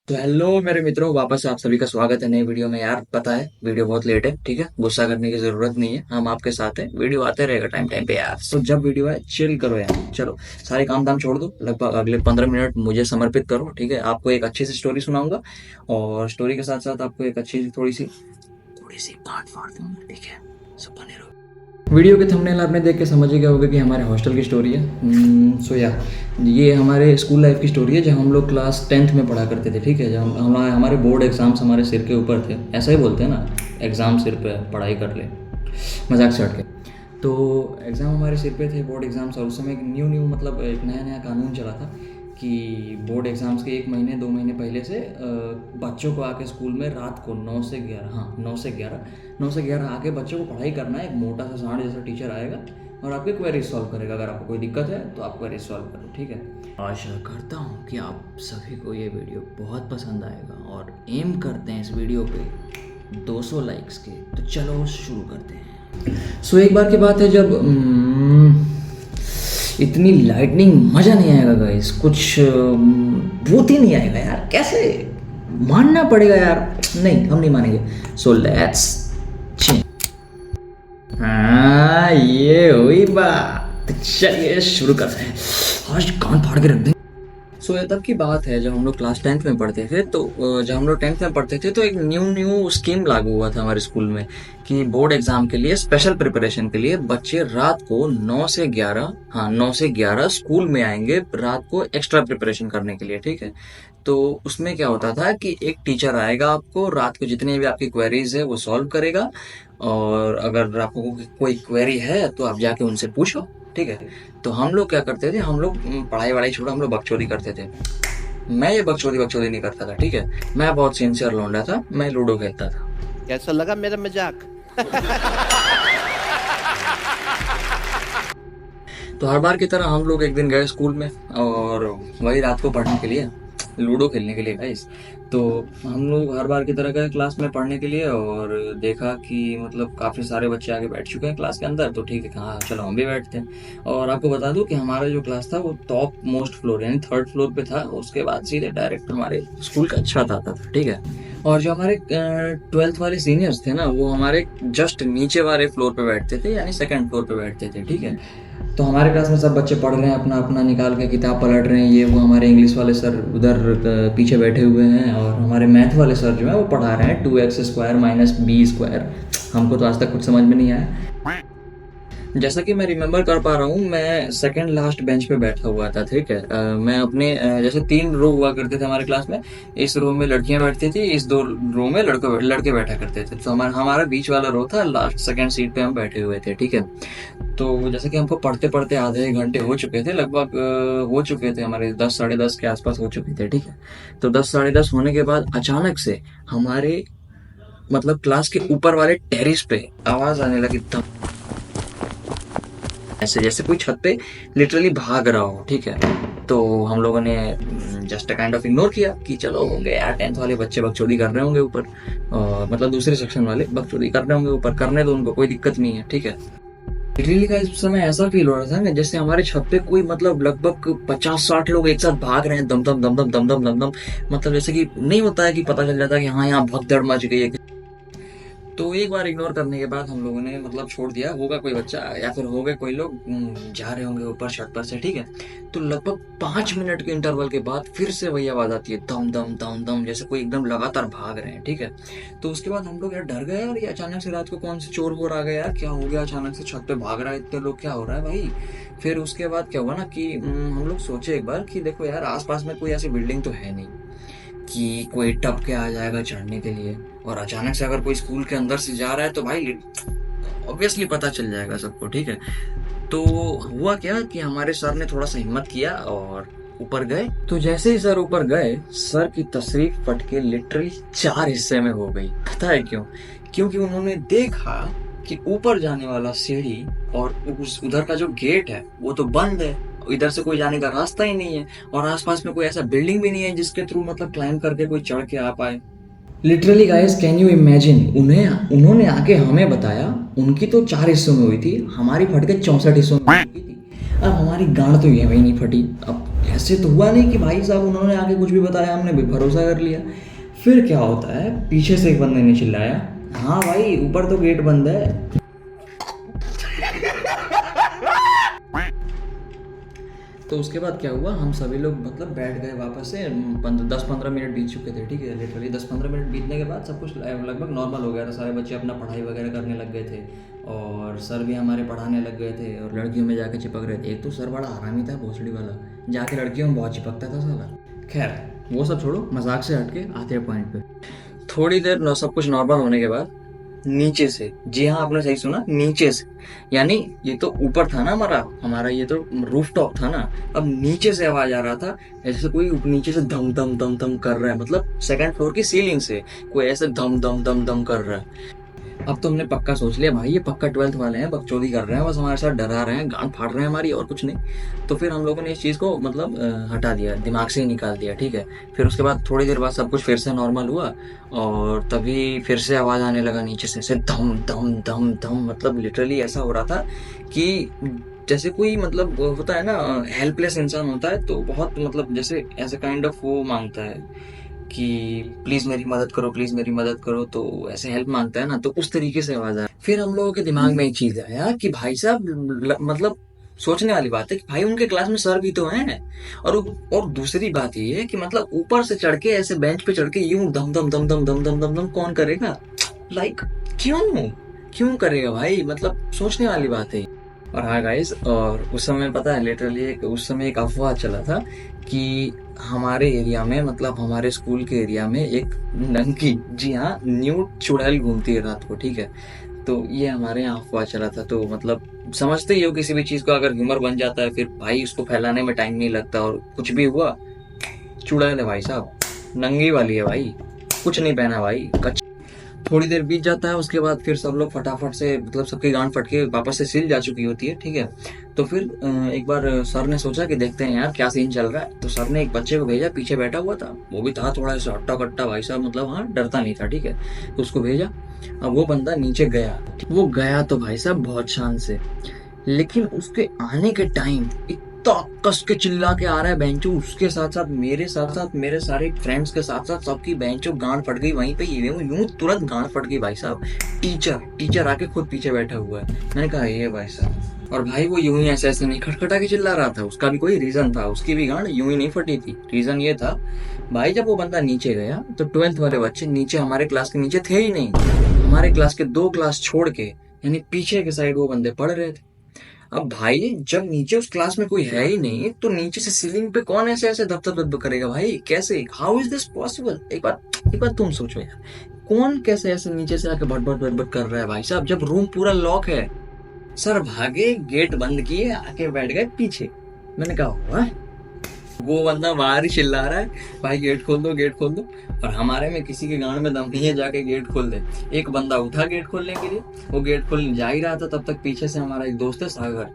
तो हेलो मेरे मित्रों, वापस आप सभी का स्वागत है नई वीडियो में। यार पता है वीडियो बहुत लेट है, ठीक है, गुस्सा करने की जरूरत नहीं है, हम आपके साथ हैं, वीडियो आते रहेगा टाइम टाइम पे यार। तो जब वीडियो आए चिल करो यार, चलो सारे काम धाम छोड़ दो, लगभग अगले 15 मिनट मुझे समर्पित करो, ठीक है। आपको एक अच्छी सी स्टोरी सुनाऊंगा और स्टोरी के साथ साथ आपको एक अच्छी सी थोड़ी सी डांट फाड़ दूंगा, ठीक है। सब बने रहो। वीडियो के थंबनेल आपने देख के समझ ही गया होगा कि हमारे हॉस्टल की स्टोरी है। सो या ये हमारे स्कूल लाइफ की स्टोरी है, जब हम लोग क्लास 10th में पढ़ा करते थे, ठीक है। जब हमारे बोर्ड एग्जाम्स हमारे सिर के ऊपर थे, ऐसा ही बोलते हैं ना, एग्ज़ाम सिर पे पढ़ाई कर ले, मजाक से हट के। तो एग्ज़ाम हमारे सिर पे थे, बोर्ड एग्ज़ाम्स, और उस समय एक न्यू मतलब एक नया नया कानून चला था कि बोर्ड एग्ज़ाम्स के 1 महीने 2 महीने पहले से बच्चों को आके स्कूल में रात को 9 से 11, हाँ 9 से 11 आके बच्चों को पढ़ाई करना है। एक मोटा सा सांड जैसा टीचर आएगा और आपके क्वेरी सॉल्व करेगा। अगर आपको कोई दिक्कत है तो आप क्वेरी सॉल्व करो, ठीक है। आशा करता हूँ कि आप सभी को ये वीडियो बहुत पसंद आएगा और एम करते हैं इस वीडियो पे 200 लाइक्स के। तो चलो शुरू करते हैं। सो एक बार की बात है जब इतनी लाइटनिंग, मज़ा नहीं आएगा गाइस, कुछ भूत ही नहीं आएगा यार, कैसे मानना पड़ेगा यार। नहीं, हम नहीं मानेंगे। So let's change. हाँ ये हुई बात, चलिए शुरू करते हैं। आज कान फाड़ के रख दें। सो ये तब की बात है जब हम लोग क्लास 10th में पढ़ते थे। तो जब हम लोग 10th में पढ़ते थे तो एक न्यू स्कीम लागू हुआ था हमारे स्कूल में कि बोर्ड एग्जाम के लिए स्पेशल प्रिपरेशन के लिए बच्चे रात को 9 से 11 स्कूल में आएंगे, रात को एक्स्ट्रा प्रिपरेशन करने के लिए, ठीक है। तो उसमें क्या होता था कि एक टीचर आएगा, आपको रात को जितनी भी आपकी क्वेरीज है वो सॉल्व करेगा, और अगर आपको कोई क्वेरी है तो आप जाके उनसे पूछो, ठीक है। तो हम लोग क्या करते थे, हम लोग पढ़ाई वढ़ाई छोड़ो, हम लोग बकचोदी करते थे। मैं ये बकचोदी नहीं करता था, ठीक है। मैं बहुत सिंसियर लौंडा था, मैं लूडो खेलता था। कैसा लगा मेरा मजाक? तो हर बार की तरह हम लोग एक दिन गए स्कूल में, और वही रात को पढ़ने के लिए, लूडो खेलने के लिए गाइस। तो हम लोग हर बार की तरह गए क्लास में पढ़ने के लिए, और देखा कि मतलब काफ़ी सारे बच्चे आगे बैठ चुके हैं क्लास के अंदर। तो ठीक है, कहा चलो हम भी बैठते हैं। और आपको बता दूं कि हमारा जो क्लास था वो टॉप मोस्ट फ्लोर यानी 3rd फ्लोर पे था, उसके बाद सीधे डायरेक्ट हमारे स्कूल का छत आता था, ठीक है। और जो हमारे 12th वाले सीनियर्स थे ना, वो हमारे जस्ट नीचे वाले फ्लोर पे बैठते थे, यानी 2nd फ्लोर पे बैठते थे, ठीक है। तो हमारे क्लास में सब बच्चे पढ़ रहे हैं, अपना अपना निकाल के किताब पलट रहे हैं, ये वो। हमारे इंग्लिश वाले सर उधर पीछे बैठे हुए हैं, और हमारे मैथ वाले सर जो है वो पढ़ा रहे हैं 2x² माइनस b²। हमको तो आज तक कुछ समझ में नहीं आया। जैसा कि मैं रिमेम्बर कर पा रहा हूँ, मैं सेकंड लास्ट बेंच पे बैठा हुआ था, ठीक है। मैं अपने जैसे 3 रो हुआ करते थे हमारे क्लास में, इस रो में लड़कियां बैठती थी, इस 2 रो में लड़के बैठा करते थे। तो हमारा बीच वाला रो था, लास्ट सेकंड सीट पे हम बैठे हुए थे, ठीक है। तो जैसे कि हमको पढ़ते पढ़ते आधे 1 घंटे हो चुके थे, लगभग हो चुके थे, हमारे 10 साढ़े 10 के आसपास हो चुके थे, ठीक है। तो 10 साढ़े 10 होने के बाद अचानक से हमारे मतलब क्लास के ऊपर वाले टेरिस पे आवाज आने लगी, ऐसे जैसे कोई छत पे लिटरली भाग रहा हो, ठीक है। तो हम लोगों ने जस्ट काइंड ऑफ इग्नोर किया कि चलो होंगे यार 10th वाले बच्चे बकचोदी कर रहे होंगे ऊपर, मतलब दूसरे सेक्शन वाले बकचोदी कर रहे होंगे ऊपर, करने दो उनको, कोई दिक्कत नहीं है, ठीक है। लिटरली का इस समय ऐसा फील हो रहा था ना जैसे हमारे छत पे कोई मतलब लगभग 50-60 लोग एक साथ भाग रहे हैं, दम दम दम दम दम दम दम दम। मतलब जैसे कि नहीं होता है कि पता चल जाता है कि हाँ यहाँ भगदड़ मच गई है। तो एक बार इग्नोर करने के बाद हम लोगों ने मतलब छोड़ दिया, होगा कोई बच्चा या फिर होंगे कोई लोग जा रहे होंगे ऊपर छत पर से, ठीक है। तो लगभग 5 मिनट के इंटरवल के बाद फिर से वही आवाज आती है, दम दम दम दम, जैसे कोई एकदम लगातार भाग रहे हैं, ठीक है। तो उसके बाद हम लोग यार डर गए, यार ये अचानक से रात को कौन से चोर वोर आ गए यार, क्या हो गया, अचानक से छत पे भाग रहा है इतने लोग, क्या हो रहा है भाई। फिर उसके बाद क्या हुआ ना कि हम लोग सोचे एक बार कि देखो यार आसपास में कोई ऐसी बिल्डिंग तो है नहीं कि कोई टप के आ जाएगा चढ़ने के लिए, और अचानक से अगर कोई स्कूल के अंदर से जा रहा है तो भाई ऑब्वियसली पता चल जाएगा सबको, ठीक है। तो हुआ क्या कि हमारे सर ने थोड़ा सा हिम्मत किया और ऊपर गए। तो जैसे ही सर ऊपर गए, सर की तस्वीर फट के लिटरली 4 हिस्से में हो गई। पता है क्यों? क्योंकि उन्होंने देखा कि ऊपर जाने वाला सीढ़ी और उधर का जो गेट है वो तो बंद है, इधर से कोई जाने का रास्ता ही नहीं है, और आसपास में कोई ऐसा बिल्डिंग भी नहीं है जिसके थ्रू मतलब क्लाइंब करके कोई चढ़ के आ पाए। Literally guys, can you imagine, उन्होंने आके हमें बताया उनकी तो 4 हिस्सों में हुई थी, हमारी फट के 64 हिस्सों में हुई थी। अब हमारी गांड तो ये भी नहीं फटी। अब ऐसे तो हुआ नहीं कि भाई साहब उन्होंने आके कुछ भी बताया हमने भी भरोसा कर लिया। फिर क्या होता है, पीछे से एक बंदे ने चिल्लाया, हाँ भाई ऊपर तो गेट बंद है। तो उसके बाद क्या हुआ, हम सभी लोग मतलब बैठ गए वापस से। 10-15 मिनट बीत चुके थे, ठीक है, लिटरली 10-15 मिनट बीतने के बाद सब कुछ लगभग नॉर्मल हो गया था। सारे बच्चे अपना पढ़ाई वगैरह करने लग गए थे और सर भी हमारे पढ़ाने लग गए थे और लड़कियों में जाके चिपक रहे थे। एक तो सर बड़ा हरामी था, भोसड़ी वाला, जाके लड़कियों में बहुत चिपकता था साला। खैर वो सब छोड़ो, मजाक से हटके आते हैं पॉइंट पे। थोड़ी देर सब कुछ नॉर्मल होने के बाद नीचे से, जी हाँ आपने सही सुना, नीचे से, यानी ये तो ऊपर था ना हमारा ये तो रूफ टॉप था ना, अब नीचे से आवाज आ रहा था ऐसे कोई नीचे से धम धम धम धम कर रहा है, मतलब सेकंड फ्लोर की सीलिंग से कोई ऐसे धम धम धम धम कर रहा है। अब तो हमने पक्का सोच लिया भाई ये पक्का 12th वाले हैं, बकचोदी कर रहे हैं, बस हमारे साथ डरा रहे हैं, गांड फाड़ रहे हैं हमारी, और कुछ नहीं। तो फिर हम लोगों ने इस चीज़ को मतलब हटा दिया, दिमाग से ही निकाल दिया, ठीक है। फिर उसके बाद थोड़ी देर बाद सब कुछ फिर से नॉर्मल हुआ और तभी फिर से आवाज़ आने लगा नीचे से धम धम धम धम, मतलब लिटरली ऐसा हो रहा था कि जैसे कोई मतलब होता है ना हेल्पलेस इंसान होता है तो बहुत मतलब जैसे ऐसे काइंड ऑफ वो मांगता है कि प्लीज मेरी मदद करो, प्लीज मेरी मदद करो, तो ऐसे हेल्प मांगता है ना, तो उस तरीके से आवाज आया। फिर हम लोगों के दिमाग में एक चीज आया कि भाई साहब मतलब सोचने वाली बात है कि भाई उनके क्लास में सर भी तो हैं, और दूसरी बात ये है कि मतलब ऊपर से चढ़ के ऐसे बेंच पे चढ़ के यूं दम दम दम दम दम दम दम दम कौन करेगा, लाइक क्यों करेगा भाई, मतलब सोचने वाली बात है। और हाँ गाइस, और उस समय पता है लिटरली उस समय एक अफवाह चला था कि हमारे एरिया में, मतलब हमारे स्कूल के एरिया में एक नंकी, जी हाँ, न्यू चुड़ैल घूमती है रात को, ठीक है। तो ये हमारे यहाँ अफवाह चला था। तो मतलब समझते ही हो किसी भी चीज को अगर ह्यूमर बन जाता है फिर भाई उसको फैलाने में टाइम नहीं लगता, और कुछ भी हुआ चुड़ैल है भाई साहब, नंगी वाली है भाई, कुछ नहीं पहना भाई। थोड़ी देर बीत जाता है, उसके बाद फिर सब लोग फटाफट से मतलब सबकी गांड फट के वापस से सिल जा चुकी होती है, ठीक है। तो फिर एक बार सर ने सोचा कि देखते हैं यार क्या सीन चल रहा है, तो सर ने एक बच्चे को भेजा, पीछे बैठा हुआ था, वो भी था थोड़ा सा हट्टा कट्टा भाई साहब, मतलब हाँ डरता नहीं था, ठीक है। तो उसको भेजा, अब वो बंदा नीचे गया, वो गया तो भाई साहब बहुत शान से, लेकिन उसके आने के टाइम इतना कस के चिल्ला के आ रहा है बेंचो, उसके साथ साथ मेरे सारे फ्रेंड्स के साथ साथ सबकी बेंचो गांड फट गई वहीं पे, यूं तुरंत गांड फट गई भाई साहब। टीचर आके खुद पीछे बैठा हुआ है। मैंने कहा ये भाई साहब, और भाई वो यूं ही ऐसे नहीं खटखटा के चिल्ला रहा था, उसका भी कोई रीजन था, उसकी भी गांड यूं ही नहीं फटी थी। रीजन ये था भाई, जब वो बंदा नीचे गया तो 12th वाले बच्चे नीचे हमारे क्लास के नीचे थे ही नहीं, हमारे क्लास के 2 क्लास छोड़ के यानी पीछे के साइड वो बंदे पढ़ रहे थे। अब भाई जब नीचे उस क्लास में कोई है ही नहीं तो नीचे से सीलिंग पे कौन ऐसे ऐसे धप करेगा भाई, कैसे, हाउ इज दिस पॉसिबल। एक बार तुम सोचो यार, कौन कैसे ऐसे नीचे से आके भट कर रहा है भाई साहब, जब रूम पूरा लॉक है। सर भागे, गेट बंद किए, आके बैठ गए पीछे। मैंने कहा हुआ, वो बंदा बाहर ही चिल्ला रहा है भाई गेट खोल दो, गेट खोल दो, और हमारे में किसी के गांड में दम नहीं है जाके गेट खोल दे। एक बंदा उठा गेट खोलने के लिए, वो गेट खोलने जा ही रहा था, तब तक पीछे से हमारा एक दोस्त है सागर,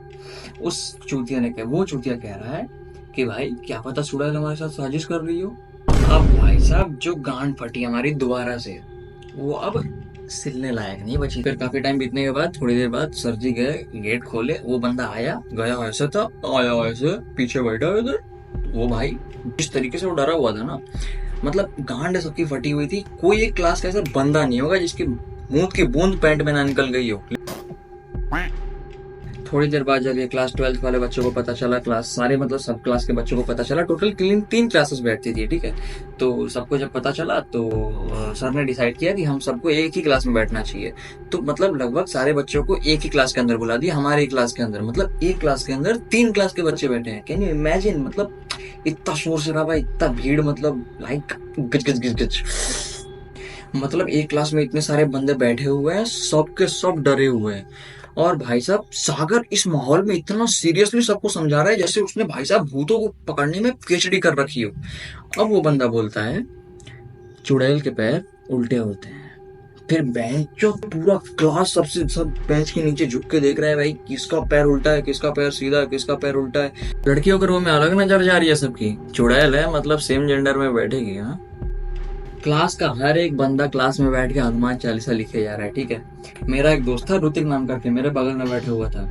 उस चूतिया ने कहा, वो चूतिया कह रहा है कि भाई क्या पता चुड़ैल हमारे साथ साजिश कर रही हो। अब भाई साहब जो गांड फटी हमारी दोबारा से, वो अब सिलने लायक नहीं बची। फिर काफी टाइम बीतने के बाद, थोड़ी देर बाद सर जी गए, गेट खोले, वो बंदा आया, गया ऐसे था, आया ऐसे, पीछे बैठा उधर। वो भाई जिस तरीके से वो डरा हुआ था ना, मतलब गांड सबकी फटी हुई थी, कोई एक क्लास का ऐसा बंदा नहीं होगा जिसकी मुंह की बूंद पैंट में ना निकल गई हो। थोड़ी देर बाद जब ये क्लास 12th वाले बच्चों को पता चला, क्लास सारे मतलब सब क्लास के बच्चों को पता चला, टोटल 3 क्लासेस बैठती थी, ठीक है। तो सबको जब पता चला तो सर ने डिसाइड किया कि हम सबको एक ही क्लास में बैठना चाहिए। तो मतलब लगभग सारे बच्चों को एक ही क्लास के अंदर बुला दिया, हमारे क्लास के अंदर, मतलब एक क्लास के अंदर 3 क्लास के बच्चे बैठे हैं। कैन यू इमेजिन, मतलब इतना शोर शराबा, इतना भीड़, मतलब लाइक गच, मतलब एक क्लास में इतने सारे बंदे बैठे हुए हैं, सब के सब डरे हुए हैं। और भाई साहब सागर इस माहौल में इतना सीरियसली सबको समझा रहा है जैसे उसने भाई साहब भूतों को पकड़ने में पीएचडी कर रखी हो। अब वो बंदा बोलता है चुड़ैल के पैर उल्टे होते हैं। फिर बेंच जो पूरा क्लास सब बेंच के नीचे झुक के देख रहा है भाई, किसका पैर उल्टा है, किसका पैर सीधा है, किसका पैर उल्टा है। लड़कियों के रो में अलग नजर जा रही है सबकी, चुड़ैल है मतलब सेम जेंडर में बैठेगी। हाँ क्लास का हर एक बंदा क्लास में बैठ के हनुमान चालीसा लिखे जा रहा है, ठीक है। मेरा एक दोस्त था ऋतिक नाम करके, मेरे बगल में बैठा हुआ था।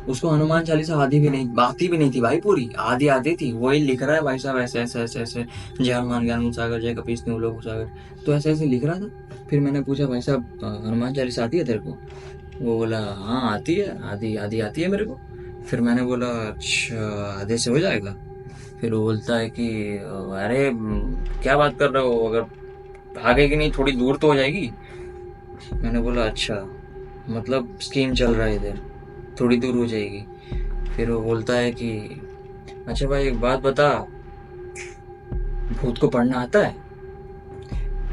उसको हनुमान चालीसा आती भी नहीं थी भाई, पूरी आधी आती थी। वही लिख रहा है भाई साहब, ऐसे ऐसे ऐसे ऐसे, जय हनुमान ज्ञान सागर, जय कपीस न्यू लोक सागर, तो ऐसे ऐसे लिख रहा था। फिर मैंने पूछा, भाई साहब हनुमान चालीसा आती है तेरे को? वो बोला हाँ आती है, आधी आधी आती है मेरे को। फिर मैंने बोला अच्छा, आधे से हो जाएगा? फिर वो बोलता है कि अरे क्या बात कर रहे हो, अगर भागेगी नहीं थोड़ी दूर तो हो जाएगी। मैंने बोला अच्छा, मतलब स्कीम चल रहा है इधर, थोड़ी दूर हो जाएगी। फिर वो बोलता है कि अच्छा भाई एक बात बता, भूत को पढ़ना आता है?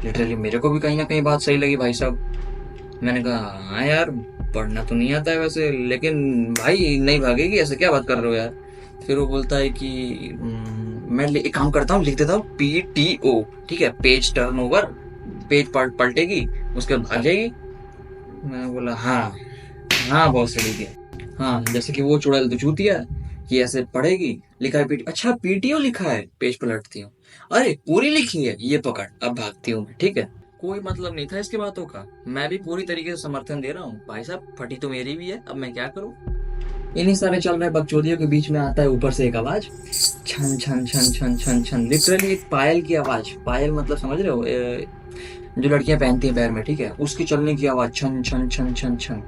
लिटरली मेरे को भी कहीं ना कहीं बात सही लगी भाई साहब। मैंने कहा हाँ यार, पढ़ना तो नहीं आता है वैसे, लेकिन भाई नहीं भागेगी, ऐसे क्या बात कर रहे हो यार? फिर वो बोलता है कि मैं एक काम करता हूँ, लिख देता हूँ PTO, ठीक है, पेज टर्न ओवर, पेज पलटेगी, उसके बाद भाग जाएगी। मैं बोला हाँ हाँ बहुत सही दिया, हाँ जैसे कि वो चुड़ैल तो चूतिया कि ऐसे पढ़ेगी, लिखा है PT, अच्छा PTO लिखा है, पेज पलटती हूँ, अरे पूरी लिखी है, ये पकड़, अब भागती हूँ मैं, ठीक है। कोई मतलब नहीं था इसके बातों का, मैं भी पूरी तरीके से समर्थन दे रहा हूँ। भाई साहब फटी तो मेरी भी है, अब मैं क्या करूँ। इन्हीं सारे चल रहे बकचोदियों के बीच में आता है ऊपर से एक आवाज, छन छन छन छन छन छन, लिटरली एक पायल की आवाज। पायल मतलब समझ रहे हो, जो लड़कियां पहनती हैं पैर में, ठीक है, उसकी चलने की आवाज, छन छन छन छन छन।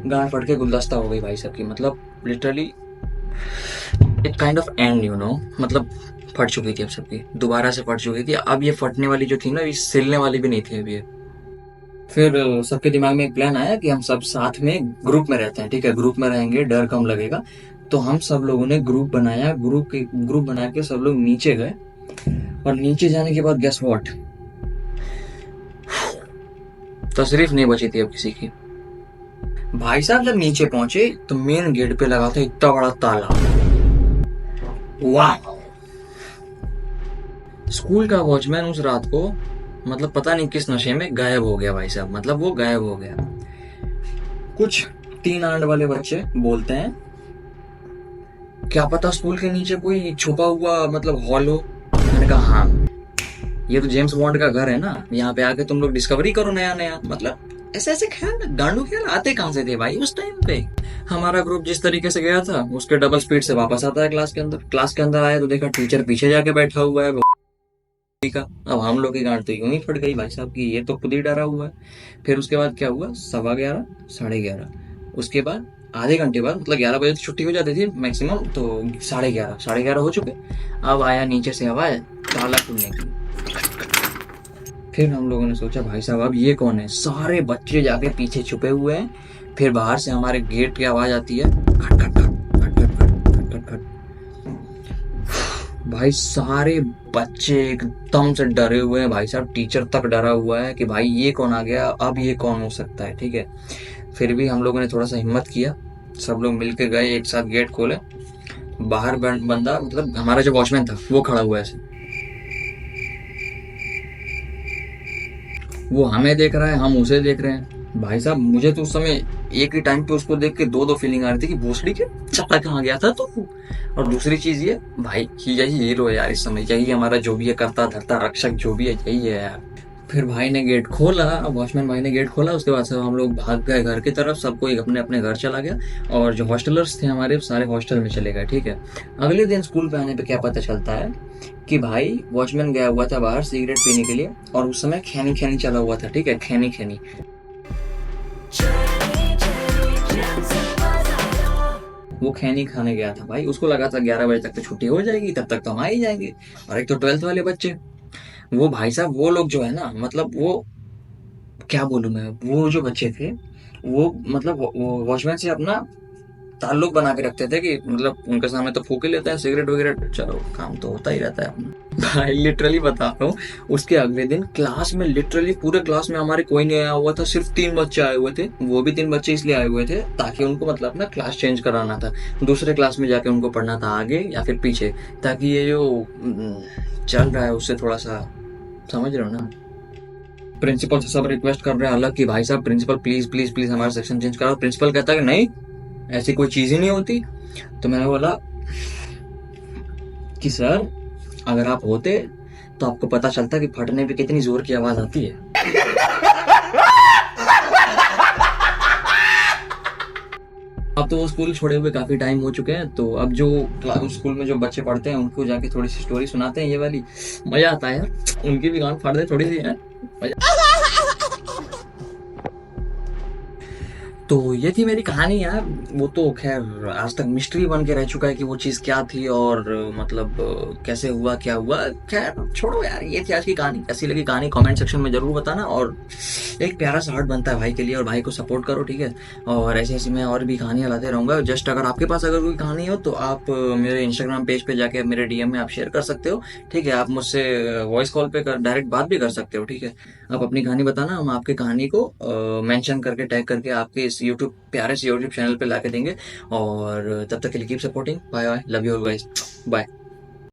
गांड फट के गुलदस्ता हो गई भाई सबकी, मतलब literally it kind of and, you know, मतलब फट चुकी थी अब सबकी, दोबारा से फट चुकी थी। अब ये फटने वाली जो थी ना, ये सिलने वाली भी नहीं थी अभी ये। फिर सबके दिमाग में एक प्लान आया कि हम सब साथ में ग्रुप में रहते हैं, ठीक है, ग्रुप में रहेंगे डर कम लगेगा। तो हम सब लोगों ने ग्रुप बनाया, ग्रुप बना के सब लोग नीचे गए। और नीचे जाने के बाद गेस व्हाट, तशरीफ नहीं बची थी अब किसी की। भाई साहब जब नीचे पहुंचे तो मेन गेट पे लगा था इतना बड़ा ताला। वाह! स्कूल का वॉचमैन उस रात को मतलब पता नहीं किस नशे में गायब हो गया भाई साहब, मतलब वो गायब हो गया। कुछ 3 आंड वाले बच्चे बोलते हैं क्या पता स्कूल के नीचे कोई छुपा हुआ मतलब हॉल हो। मैंने कहा हाँ, ये तो जेम्स बॉन्ड का घर है ना, यहाँ पे आके तुम लोग डिस्कवरी करो नया नया। मतलब ऐसे ऐसे ख्याल, गांडू ख्याल आते कहाँ से थे भाई उस टाइम पे। हमारा ग्रुप जिस तरीके से गया था उसके डबल स्पीड से वापस आता है क्लास के अंदर। क्लास के अंदर आया तो देखा टीचर पीछे जाके बैठा हुआ है का। अब हम लोग की गांड तो यूं ही फट गई भाई साहब की, ये तो खुद ही डरा हुआ है। फिर उसके बाद क्या हुआ, 11:15 11:30, उसके बाद आधे घंटे बाद, मतलब 11 बजे तो छुट्टी हो जाती थी मैक्सिमम, तो 11:30 हो चुके। अब आया नीचे से आवाज ताला खुलने की। फिर हम लोगों ने सोचा भाई साहब अब ये कौन है, सारे बच्चे जाके पीछे छुपे हुए हैं। फिर बाहर से हमारे गेट की आवाज आती है, खट खट खट खट खट खट खट खट। भाई सारे बच्चे एकदम से डरे हुए हैं भाई साहब, टीचर तक डरा हुआ है कि भाई ये कौन आ गया, अब ये कौन हो सकता है, ठीक है। फिर भी हम लोगों ने थोड़ा सा हिम्मत किया, सब लोग मिलके गए, एक साथ गेट खोले। बाहर बंदा, मतलब हमारा जो वॉचमैन था वो खड़ा हुआ है ऐसे, वो हमें देख रहा है, हम उसे देख रहे हैं। भाई साहब मुझे तो उस समय एक ही टाइम पे उसको देख के दो फीलिंग आ रही थी कि भोसड़ी के चपा कहाँ गया था तो। और दूसरी चीज ये भाई यही हीरो है यार इस समय, यही हमारा जो भी है करता धरता रक्षक जो भी है यही है यार। फिर भाई ने गेट खोला, वॉचमैन भाई ने गेट खोला, उसके बाद सब हम लोग भाग गए घर की तरफ, सबको एक अपने अपने घर चला गया। और जो हॉस्टलर्स थे हमारे सारे हॉस्टल में चले गए, ठीक है। अगले दिन स्कूल पे आने पे क्या पता चलता है कि भाई वॉचमैन गया हुआ था बाहर सिगरेट पीने के लिए, और उस समय खैनी खैनी चला हुआ था, ठीक है, खैनी खैनी। वो खैनी खाने गया था भाई, उसको लगा था 11 बजे तक तो छुट्टी हो जाएगी, तब तक तो हम आ ही जाएंगे। और एक तो 12th वाले बच्चे, वो भाई साहब वो लोग जो है ना, मतलब वो क्या बोलूं मैं, वो जो बच्चे थे वो मतलब वॉचमैन से अपना ताल्लुक बना के रखते थे कि मतलब उनके सामने तो फूके लेते हैं सिगरेट वगैरह, चलो काम तो होता ही रहता है अपना। भाई लिटरली बता रहा हूँ, उसके अगले दिन क्लास में लिटरली पूरे क्लास में हमारे कोई नहीं आया हुआ था, सिर्फ 3 बच्चे आए हुए थे। वो भी 3 बच्चे इसलिए आए हुए थे ताकि उनको मतलब अपना क्लास चेंज कराना था, दूसरे क्लास में जाके उनको पढ़ना था आगे या फिर पीछे, ताकि ये जो चल रहा है उससे थोड़ा सा, समझ रहे हो ना। प्रिंसिपल से सब रिक्वेस्ट कर रहे हैं अलग कि भाई साहब प्रिंसिपल प्लीज प्लीज प्लीज हमारा सेक्शन चेंज करो। प्रिंसिपल कहता है कि नहीं ऐसी कोई चीज ही नहीं होती। तो मैंने बोला कि सर अगर आप होते तो आपको पता चलता है कि फटने पे कितनी जोर की आवाज आती है। अब तो वो स्कूल छोड़े हुए काफी टाइम हो चुके हैं, तो अब जो क्लास स्कूल में जो बच्चे पढ़ते हैं उनको जाके थोड़ी सी स्टोरी सुनाते हैं ये वाली। मजा आता है यार, उनकी भी गांड फाड़ दे थोड़ी सी यार। तो ये थी मेरी कहानी यार। वो तो खैर आज तक मिस्ट्री बन के रह चुका है कि वो चीज़ क्या थी और मतलब कैसे हुआ क्या हुआ। खैर छोड़ो यार, ये थी आज की कहानी। कैसी लगी कहानी कमेंट सेक्शन में जरूर बताना, और एक प्यारा सा हार्ट बनता है भाई के लिए, और भाई को सपोर्ट करो, ठीक है। और ऐसे ऐसे मैं और भी कहानियां लाते रहूंगा। जस्ट अगर आपके पास अगर कोई कहानी हो तो आप मेरे इंस्टाग्राम पेज पे जाके मेरे डीएम में आप शेयर कर सकते हो, ठीक है। आप मुझसे वॉइस कॉल पे डायरेक्ट बात भी कर सकते हो, ठीक है। आप अपनी कहानी बताना, हम आपकी कहानी को मेंशन करके टैग करके आपके इस यूट्यूब प्यारे से यूट्यूब चैनल पे ला के देंगे। और तब तक के लिए keep supporting. Bye bye, love you guys, bye.